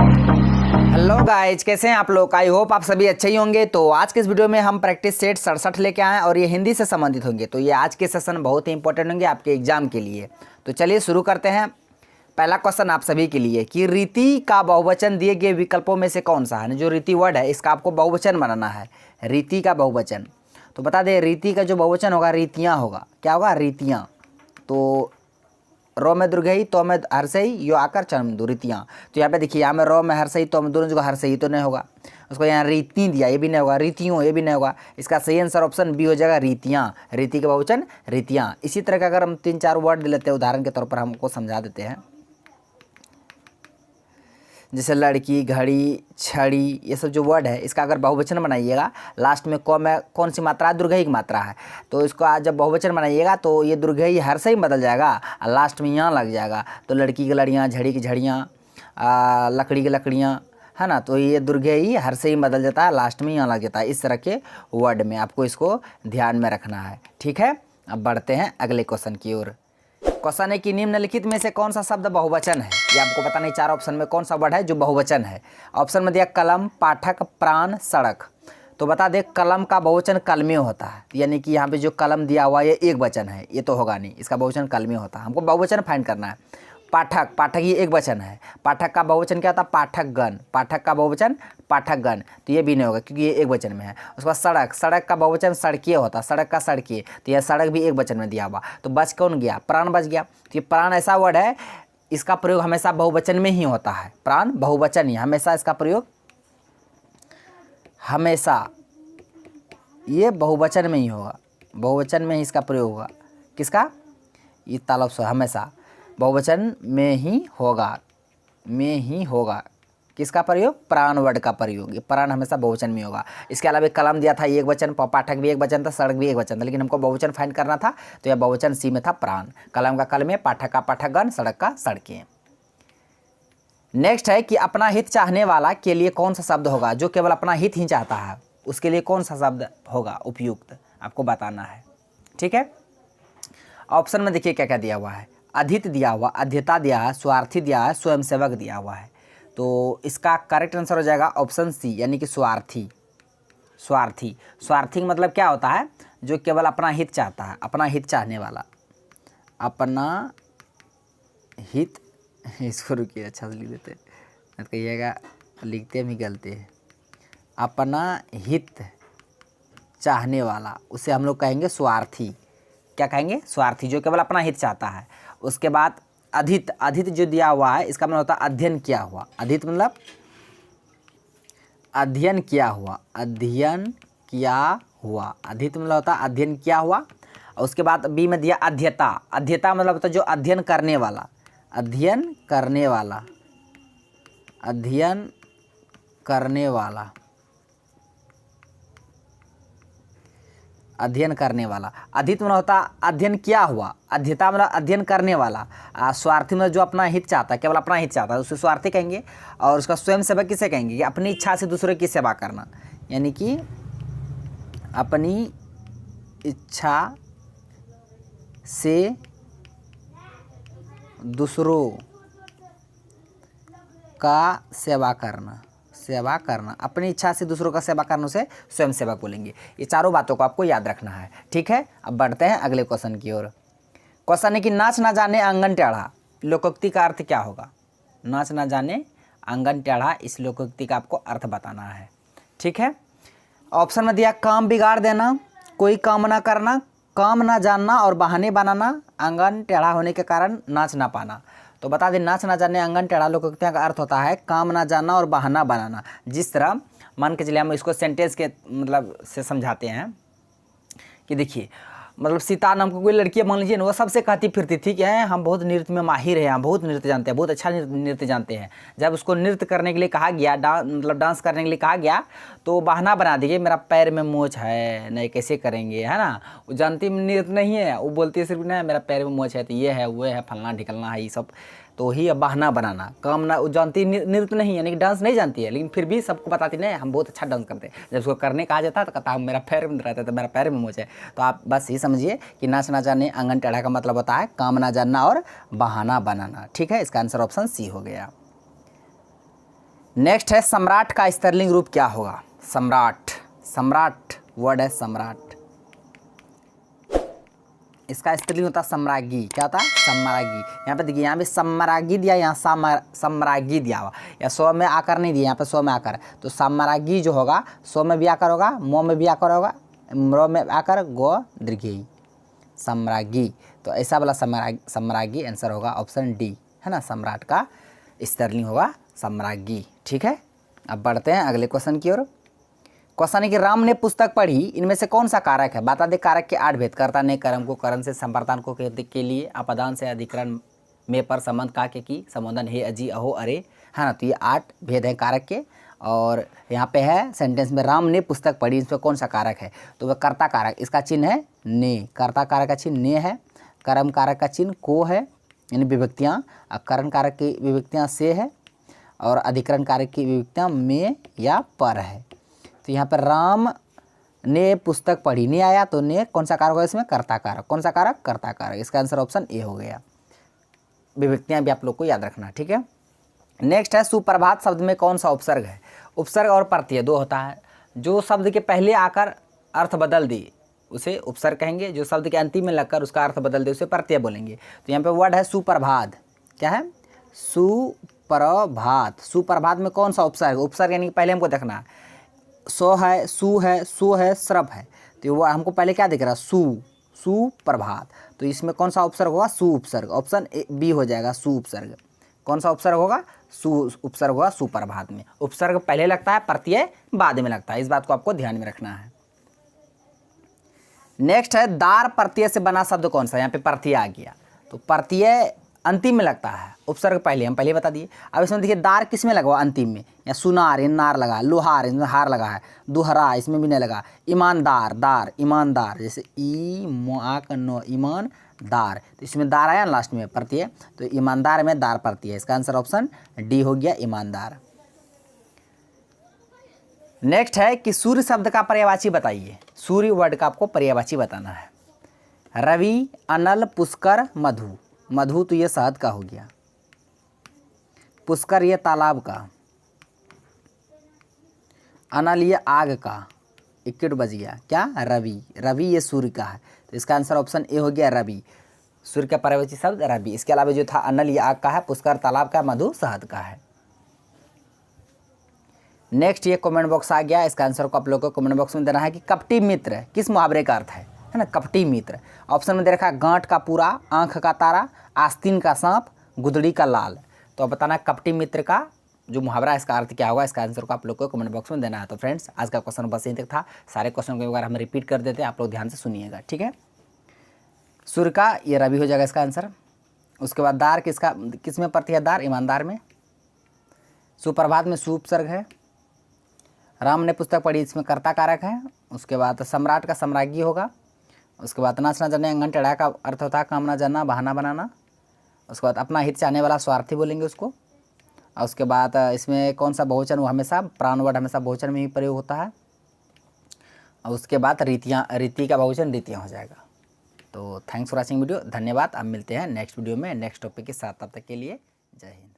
Hello guys, कैसे हैं आप लोग। आई होप आप सभी अच्छे ही होंगे। तो आज के इस वीडियो में हम प्रैक्टिस सेट 67 लेके आए हैं और ये हिंदी से संबंधित होंगे। तो ये आज के सेशन बहुत ही इंपॉर्टेंट होंगे आपके एग्जाम के लिए। तो चलिए शुरू करते हैं। पहला क्वेश्चन आप सभी के लिए कि रीति का बहुवचन दिए गए विकल्पों में से कौन सा है। जो रीति वर्ड है इसका आपको बहुवचन बनाना है। रीति का बहुवचन तो बता दें, रीति का जो बहुवचन होगा रीतियाँ होगा। क्या होगा? रीतियाँ। तो रो में दुर्गई, तो में हर्षई, यो आकर चरम दो रीतियाँ। तो यहाँ पे देखिए, यहाँ में रो में हर्षई, तो में दोनों जगह हर्षई तो नहीं होगा। उसको यहाँ रीति दिया, ये भी नहीं होगा। रीतियों, ये भी नहीं होगा। इसका सही आंसर ऑप्शन बी हो जाएगा, रीतियाँ। रीति का बहुवचन रीतियाँ। इसी तरह का अगर हम 3-4 वर्ड लेते हैं उदाहरण के तौर पर, हमको समझा देते हैं। जैसे लड़की, घड़ी, छड़ी, ये सब जो वर्ड है इसका अगर बहुवचन बनाइएगा, लास्ट में क में कौन सी मात्रा है? दुर्घई की मात्रा है। तो इसको आज जब बहुवचन बनाइएगा तो ये दुर्घई हर से ही बदल जाएगा और लास्ट में यहाँ लग जाएगा। तो लड़की की लड़ियाँ, झड़ी की झड़ियाँ, लकड़ी की लकड़ियाँ, है ना। तो ये दुर्घई हर से ही बदल जाता है, लास्ट में यहाँ लग जाता है। इस तरह के वर्ड में आपको इसको ध्यान में रखना है। ठीक है, अब बढ़ते हैं अगले क्वेश्चन की ओर। क्वेश्चन है कि निम्नलिखित में से कौन सा शब्द बहुवचन है। ये आपको पता नहीं, 4 ऑप्शन में कौन सा वर्ड है जो बहुवचन है। ऑप्शन में दिया कलम, पाठक, प्राण, सड़क। तो बता दे, कलम का बहुवचन कलमे होता है। यानी कि यहाँ पे जो कलम दिया हुआ ये एक वचन है, ये तो होगा नहीं। इसका बहुवचन कलमे होता है। हमको बहुवचन फाइंड करना है। पाठक, पाठक ये एक वचन है। पाठक का बहुवचन क्या होता है? पाठकगण। पाठक का बहुवचन पाठकगण। तो ये भी नहीं होगा क्योंकि ये एक वचन में है। उसके बाद सड़क, सड़क का बहुवचन सड़कीय होता है। सड़क का सड़कीय, तो यह सड़क भी एक वचन में दिया हुआ। तो बच कौन गया? प्राण बच गया। तो ये प्राण ऐसा वर्ड है, इसका प्रयोग हमेशा बहुवचन में ही होता है। प्राण बहुवचन ही हमेशा, इसका प्रयोग हमेशा ये बहुवचन में ही होगा। बहुवचन में ही इसका प्रयोग होगा। किसका? ये तालब से हमेशा बहुवचन में ही होगा, में ही होगा। किसका प्रयोग? प्राण वर्ड का प्रयोग। ये प्राण हमेशा बहुवचन में होगा। इसके अलावा कलम दिया था एक वचन, पाठक भी एक वचन था, सड़क भी एक वचन था, लेकिन हमको बहुवचन फाइंड करना था। तो यह बहुवचन सी में था, प्राण। कलम का कलमे, पाठक का पाठकगण, सड़क का सड़कें। नेक्स्ट है कि अपना हित चाहने वाला के लिए कौन सा शब्द होगा। जो केवल अपना हित ही चाहता है उसके लिए कौन सा शब्द होगा उपयुक्त, आपको बताना है। ठीक है, ऑप्शन में देखिए क्या क्या दिया हुआ है। अधित दिया हुआ, अध्यता दिया है, स्वार्थी दिया है, स्वयंसेवक दिया हुआ है। तो इसका करेक्ट आंसर हो जाएगा ऑप्शन सी, यानी कि स्वार्थी। स्वार्थी, स्वार्थी मतलब क्या होता है? जो केवल अपना हित चाहता है, अपना हित चाहने वाला। अपना हित, इसको रुकिए अच्छा से लिख देते, मत कहिएगा लिखते भी गलती है। अपना हित चाहने वाला, उसे हम लोग कहेंगे स्वार्थी। क्या कहेंगे? स्वार्थी, जो केवल अपना हित चाहता है। उसके बाद अधित, अधित जो दिया हुआ है इसका मतलब होता है अध्ययन किया हुआ। अधित मतलब अध्ययन किया हुआ, अध्ययन किया हुआ। अधित मतलब होता है अध्ययन किया हुआ। और उसके बाद बी में दिया अध्यता। अध्यता मतलब होता है जो अध्ययन करने वाला, अध्ययन करने वाला, अध्ययन करने वाला, अध्ययन करने वाला। अधित मतलब होता अध्ययन किया हुआ, अध्यता मतलब अध्ययन करने वाला। स्वार्थी मतलब जो अपना हित चाहता है, केवल अपना हित चाहता है, उसे स्वार्थी कहेंगे। और उसका स्वयं सेवक किसे कहेंगे? कि अपनी इच्छा से दूसरे की सेवा करना, यानी कि अपनी इच्छा से दूसरों का सेवा करना, सेवा करना, अपनी इच्छा से दूसरों का सेवा करने से स्वयं सेवक बोलेंगे। ये चारों बातों को आपको याद रखना है। ठीक है, अब बढ़ते हैं अगले क्वेश्चन की ओर। क्वेश्चन है कि नाच ना जाने आंगन टेढ़ा, लोकोक्ति का अर्थ क्या होगा। नाच ना जाने आंगन टेढ़ा, इस लोकोक्ति का आपको अर्थ बताना है। ठीक है, ऑप्शन में दिया काम बिगाड़ देना, कोई काम ना करना, काम ना जानना और बहाने बनाना, आंगन टेढ़ा होने के कारण नाच ना पाना। तो बता दें, नाच ना जाने आंगन टेढ़ा लोकोक्तियों का अर्थ होता है काम ना जानना और बहाना बनाना। जिस तरह मान के चलिए हम इसको सेंटेंस के मतलब से समझाते हैं कि देखिए, मतलब सीता नाम को कोई लड़की मान लीजिए ना, वो सबसे कहती फिरती थी कि हम बहुत नृत्य में माहिर हैं, हम बहुत नृत्य जानते हैं, बहुत अच्छा नृत्य जानते हैं। जब उसको नृत्य करने के लिए कहा गया, डांस करने के लिए कहा गया, तो बहाना बना दीजिए मेरा पैर में मोच है, नहीं कैसे करेंगे, है ना। वो जानती नृत्य नहीं है, वो बोलती है सिर्फ ना मेरा पैर में मोच है, तो ये है वो है फलना ढिकलना है, ये सब तो ही अब बहाना बनाना। काम ना, वो जानती नृत्य नहीं यानी कि डांस नहीं जानती है, लेकिन फिर भी सबको बताती नहीं हम बहुत अच्छा डांस करते हैं। जब उसको करने कहा जाता है तो कहता मेरा पैर में रहता है, तो मेरा पैर में मोच है। तो आप बस ये समझिए कि नाच ना जाने आंगन टेढ़ा का मतलब होता है काम ना जानना और बहाना बनाना। ठीक है, इसका आंसर ऑप्शन सी हो गया। नेक्स्ट है सम्राट का स्त्रीलिंग रूप क्या होगा। सम्राट, सम्राट वर्ड है सम्राट, इसका स्त्रीलिंग होता है सम्राज्ञी। क्या होता है? सम्राज्ञी। यहाँ पे देखिए, यहाँ पे सम्राज्ञी दिया, यहाँ सम्राज्ञी दिया हुआ, या स्व में आकर नहीं दिया, यहाँ पे स्व में आकर। तो सम्राज्ञी जो होगा स्व में भी आकर होगा, म में भी आकर होगा, म्र में आकर, गो दीर्घई, सम्राज्ञी। तो ऐसा वाला सम्राज्ञी आंसर होगा ऑप्शन डी, है ना। सम्राट का स्त्रीलिंग होगा सम्राज्ञी। ठीक है, अब बढ़ते हैं अगले क्वेश्चन की ओर। क्वेश्चन है कि राम ने पुस्तक पढ़ी, इनमें से कौन सा कारक है? बता दे कारक के 8 भेद। कर्ता ने कर्म को, करण से, संप्रदान को के लिए, अपदान से, अधिकरण में, पर, संबंध, का के की, संबोधन, हे, अजी, अहो, अरे, है ना। तो ये 8 भेद हैं कारक के। और यहाँ पे है सेंटेंस में राम ने पुस्तक पढ़ी, इसमें कौन सा कारक है? तो वह कर्ता कारक, इसका चिन्ह है ने, कर्ता कारक का चिन्ह ने है, कर्म कारक का चिन्ह को है, यानी विभक्तियाँ, करण कारक की विभक्तियाँ से है, और अधिकरण कारक की विभक्तियाँ में या पर है। तो यहाँ पर राम ने पुस्तक पढ़ी, ने आया तो ने कौन सा कारक होगा इसमें? कर्ता कारक। कौन सा कारक? कर्ता कारक। इसका आंसर ऑप्शन ए हो गया। विभक्तियाँ भी आप लोग को याद रखना, ठीक है। नेक्स्ट है सुप्रभात शब्द में कौन सा उपसर्ग है? उपसर्ग और प्रत्यय दो होता है। जो शब्द के पहले आकर अर्थ बदल दे उसे उपसर्ग कहेंगे, जो शब्द के अंतिम में लगकर उसका अर्थ बदल दे उसे प्रत्यय बोलेंगे। तो यहाँ पे वर्ड है सुप्रभात। क्या है? सुप्रभात। सुप्रभात में कौन सा उपसर्ग? उपसर्ग यानी पहले हमको देखना है, सो है, सु है, सो है, श्रभ है। तो वो हमको पहले क्या दिख रहा है? सुप्रभात। तो इसमें कौन सा उपसर्ग होगा? सु उपसर्ग। ऑप्शन बी हो जाएगा, सु उपसर्ग। कौन सा उपसर्ग होगा? सु उपसर्ग होगा सुप्रभात में। उपसर्ग पहले लगता है, प्रत्यय बाद में लगता है। इस बात को आपको ध्यान में रखना है। नेक्स्ट है दार प्रत्यय से बना शब्द कौन सा? यहाँ पे प्रत्यय आ गया, तो प्रत्यय अंतिम में लगता है, उपसर्ग पहले, हम पहले बता दिए। अब इसमें देखिए दार किस में लगा हुआ? अंतिम में। या सुनार, इन नार लगा, लोहार, इसमें हार लगा है, दुहरा इसमें भी नहीं लगा, ईमानदार, दार, ईमानदार, जैसे ई मोआक नो, ईमानदार, तो इसमें दार आया लास्ट में प्रत्यय, तो ईमानदार में दार प्रत्यय। इसका आंसर ऑप्शन डी हो गया, ईमानदार। नेक्स्ट है कि सूर्य शब्द का पर्यायवाची बताइए। सूर्य वर्ड का आपको पर्यायवाची बताना है। रवि, अनल, पुष्कर, मधु। मधु तो ये शहद का हो गया, पुष्कर ये तालाब का, अनल ये आग का, इक्किट बज गया। क्या? रवि। रवि ये सूर्य का है, तो इसका आंसर ऑप्शन ए हो गया, रवि। सूर्य का पर्यायवाची शब्द रवि। इसके अलावा जो था अनल ये आग का है, पुष्कर तालाब का, मधु शहद का है। नेक्स्ट ये कमेंट बॉक्स आ गया, इसका आंसर को आप लोग को कमेंट बॉक्स में देना है कि कपटी मित्र किस मुहावरे का अर्थ है ना। कपटी मित्र ऑप्शन में दे रखा है गांठ का पूरा, आंख का तारा, आस्तीन का सांप, गुदड़ी का लाल। तो अब बताना कपटी मित्र का जो मुहावरा है इसका अर्थ क्या होगा। इसका आंसर को आप लोग को कमेंट बॉक्स में देना है। तो फ्रेंड्स आज का क्वेश्चन बस यहीं तक था। सारे क्वेश्चन को एक बार हम रिपीट कर देते हैं, आप लोग ध्यान से सुनिएगा, ठीक है। सूर्य का ये रवि हो जाएगा इसका आंसर। उसके बाद दार किस में प्रत्यय है? दार, ईमानदार में। सुप्रभात में सु उपसर्ग है। राम ने पुस्तक पढ़ी, इसमें कर्ता कारक है। उसके बाद सम्राट का सम्राज्ञी होगा। उसके बाद नाचना जरने अंगन टेढ़ा का अर्थ होता है कामना जानना, बहाना बनाना। उसके बाद अपना हित चाहने वाला स्वार्थी बोलेंगे उसको। और उसके बाद इसमें कौन सा बहुवचन? वो हमेशा प्राण वर्ड हमेशा बहुवचन में ही प्रयोग होता है। और उसके बाद रीति का बहुवचन रीतियाँ हो जाएगा। तो थैंक्स फॉर वॉचिंग वीडियो, धन्यवाद। अब मिलते हैं नेक्स्ट वीडियो में नेक्स्ट टॉपिक के साथ। तब तक के लिए जय हिंद।